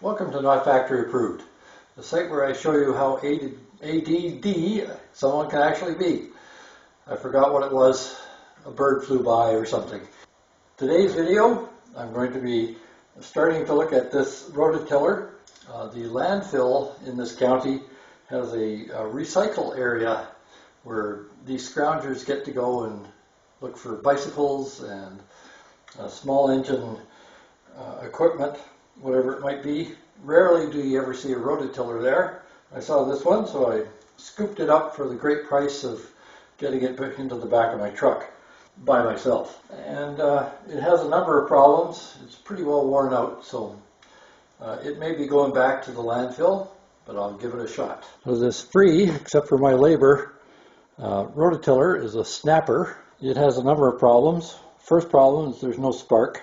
Welcome to Not Factory Approved, the site where I show you how ADD someone can actually be. I forgot what it was, a bird flew by or something. Today's video, I'm going to be starting to look at this rototiller. The landfill in this county has a recycle area where these scroungers get to go and look for bicycles and small engine equipment, whatever it might be. Rarely do you ever see a rototiller there. I saw this one, so I scooped it up for the great price of getting it back into the back of my truck by myself. And it has a number of problems. It's pretty well worn out, so it may be going back to the landfill, but I'll give it a shot. So this free, except for my labor, rototiller is a snapper. It has a number of problems. First problem is there's no spark.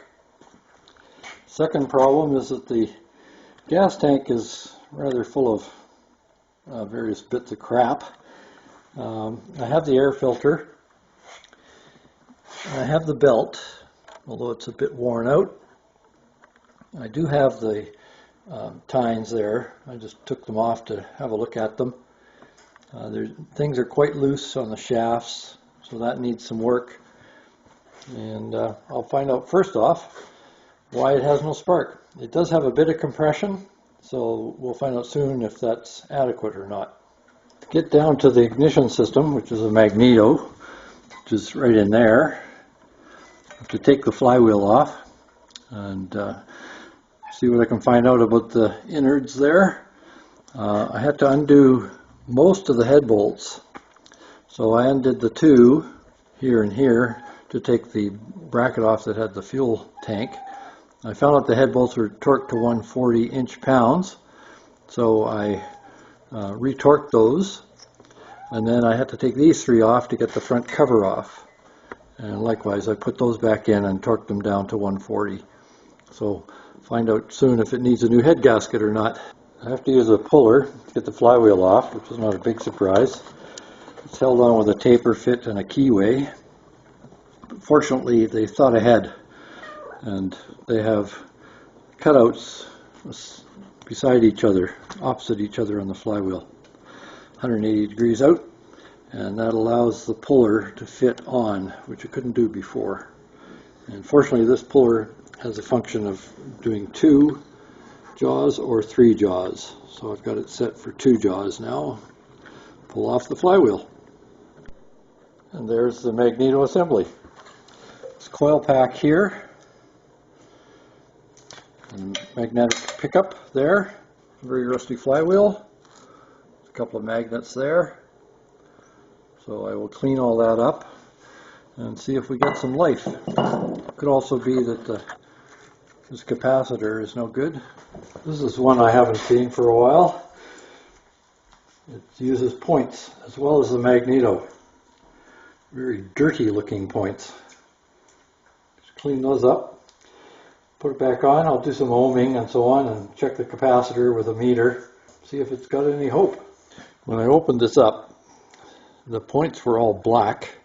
Second problem is that the gas tank is rather full of various bits of crap. I have the air filter. I have the belt, although it's a bit worn out. I do have the tines there. I just took them off to have a look at them. Things are quite loose on the shafts, so that needs some work. And I'll find out first off why it has no spark. It does have a bit of compression, so we'll find out soon if that's adequate or not. To get down to the ignition system, which is a magneto, which is right in there, I have to take the flywheel off and see what I can find out about the innards there. I had to undo most of the head bolts, so I undid the two here and here to take the bracket off that had the fuel tank. I found out the head bolts were torqued to 140 inch-pounds, so I retorqued those, and then I had to take these three off to get the front cover off. And likewise, I put those back in and torqued them down to 140. So find out soon if it needs a new head gasket or not. I have to use a puller to get the flywheel off, which is not a big surprise. It's held on with a taper fit and a keyway. Fortunately, they thought ahead, and they have cutouts beside each other, opposite each other on the flywheel, 180 degrees out, and that allows the puller to fit on, which it couldn't do before. And fortunately, this puller has a function of doing 2 jaws or 3 jaws, so I've got it set for 2 jaws now. Pull off the flywheel, and there's the magneto assembly. This coil pack here, and magnetic pickup there, very rusty flywheel, a couple of magnets there. So I will clean all that up and see if we get some life. It could also be that this capacitor is no good. This is one I haven't seen for a while. It uses points as well as the magneto. Very dirty looking points. Just clean those up. Put it back on. I'll do some ohming and so on and check the capacitor with a meter, see if it's got any hope. When I opened this up, the points were all black,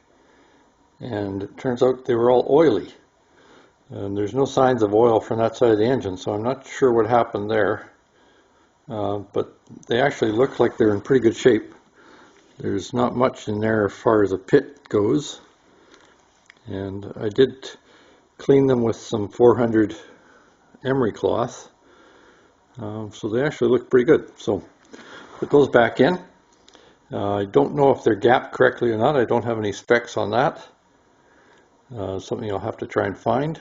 and it turns out they were all oily. And there's no signs of oil from that side of the engine, so I'm not sure what happened there. But they actually look like they're in pretty good shape. There's not much in there as far as a pit goes. And I did clean them with some 400 emery cloth, so they actually look pretty good. So put those back in. I don't know if they're gapped correctly or not. I don't have any specs on that. Something I'll have to try and find.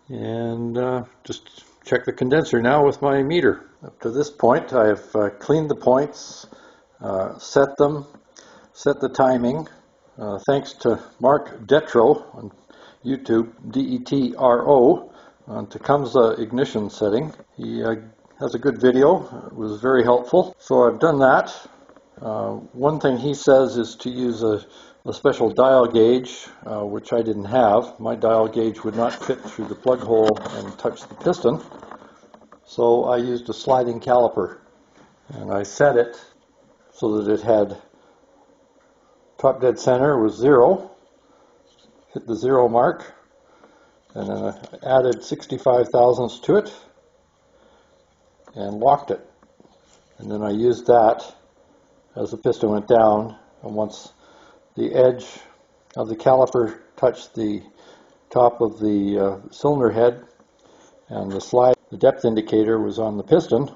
And just check the condenser now with my meter. Up to this point, I have cleaned the points, set them, set the timing. Thanks to Mark Detro on YouTube, D-E-T-R-O, on Tecumseh ignition setting. He has a good video. It was very helpful. So I've done that. One thing he says is to use a special dial gauge, which I didn't have. My dial gauge would not fit through the plug hole and touch the piston. So I used a sliding caliper. And I set it so that it had top dead center was 0. Hit the 0 mark, and then I added 65 thousandths to it, and locked it. And then I used that as the piston went down, and once the edge of the caliper touched the top of the cylinder head and the depth indicator was on the piston,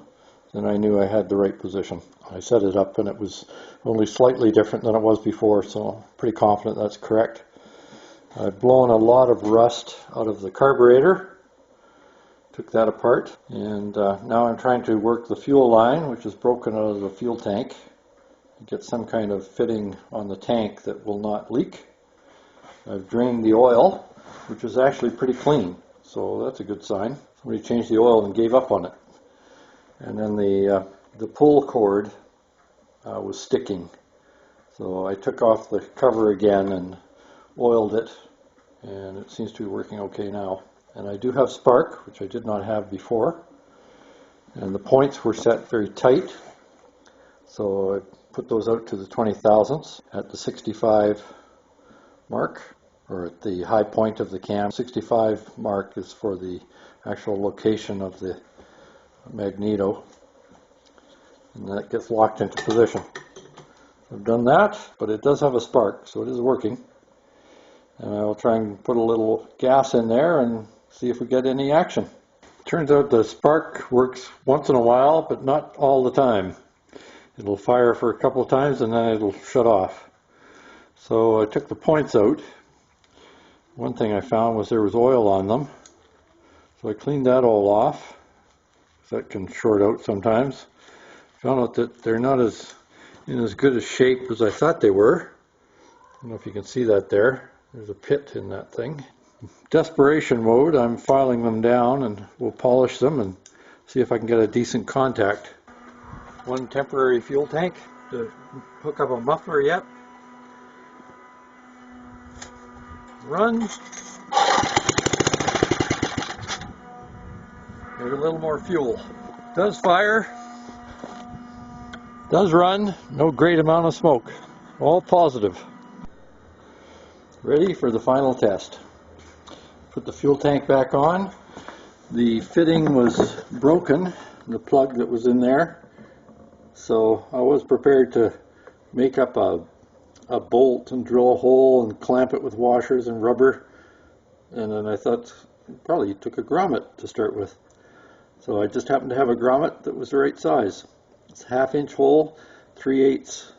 then I knew I had the right position. I set it up and it was only slightly different than it was before, so I'm pretty confident that's correct. I've blown a lot of rust out of the carburetor, took that apart, and now I'm trying to work the fuel line, which is broken out of the fuel tank, and get some kind of fitting on the tank that will not leak. I've drained the oil, which is actually pretty clean, so that's a good sign. Somebody changed the oil and gave up on it. And then the pull cord was sticking, so I took off the cover again and oiled it, and it seems to be working okay now. And I do have spark, which I did not have before, and the points were set very tight, so I put those out to the 20 thousandths at the 65 mark, or at the high point of the cam. 65 mark is for the actual location of the magneto, and that gets locked into position. I've done that, but it does have a spark, so it is working. And I'll try and put a little gas in there and see if we get any action. Turns out the spark works once in a while, but not all the time. It'll fire for a couple of times and then it'll shut off. So I took the points out. One thing I found was there was oil on them. So I cleaned that all off. That can short out sometimes. Found out that they're not in as good a shape as I thought they were. I don't know if you can see that there. There's a pit in that thing. Desperation mode, I'm filing them down and we'll polish them and see if I can get a decent contact. One temporary fuel tank to hook up a muffler yet. Run. Maybe a little more fuel. Does fire. Does run. No great amount of smoke. All positive. Ready for the final test. Put the fuel tank back on. The fitting was broken, the plug that was in there. So I was prepared to make up a bolt and drill a hole and clamp it with washers and rubber. And then I thought probably took a grommet to start with. So I just happened to have a grommet that was the right size. It's a 1/2 inch hole, 3/8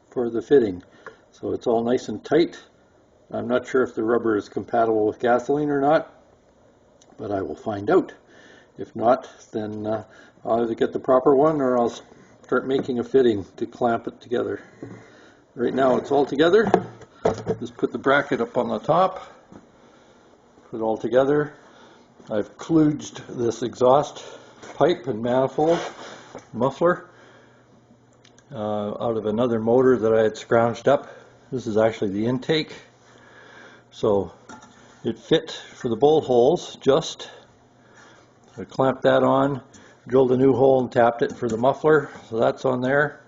for the fitting. So it's all nice and tight. I'm not sure if the rubber is compatible with gasoline or not, but I will find out. If not, then I'll either get the proper one or I'll start making a fitting to clamp it together. Right now it's all together. Just put the bracket up on the top, put it all together. I've kludged this exhaust pipe and manifold muffler out of another motor that I had scrounged up. This is actually the intake. So it fit for the bolt holes just. I clamped that on, drilled a new hole and tapped it for the muffler, so that's on there.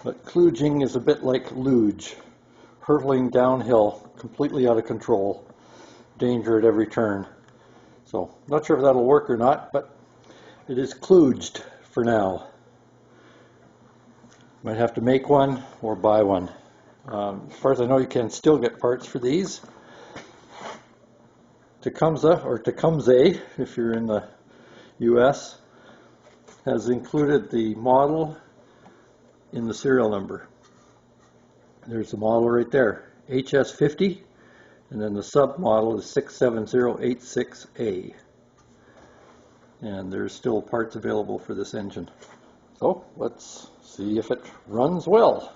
But kludging is a bit like luge, hurtling downhill, completely out of control, danger at every turn. So not sure if that'll work or not, but it is kludged for now. Might have to make one or buy one. As far as I know, you can still get parts for these. Tecumseh, or Tecumseh, if you're in the US, has included the model in the serial number. There's the model right there, HS50, and then the submodel is 67086A. And there's still parts available for this engine. So let's see if it runs well.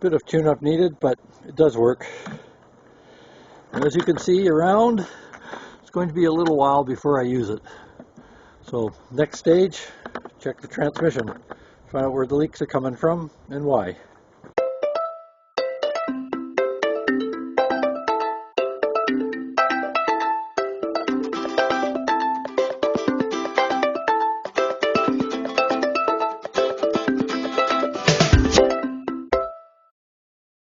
Bit of tune-up needed, but it does work. And as you can see around, it's going to be a little while before I use it. So next stage, check the transmission. Find out where the leaks are coming from and why.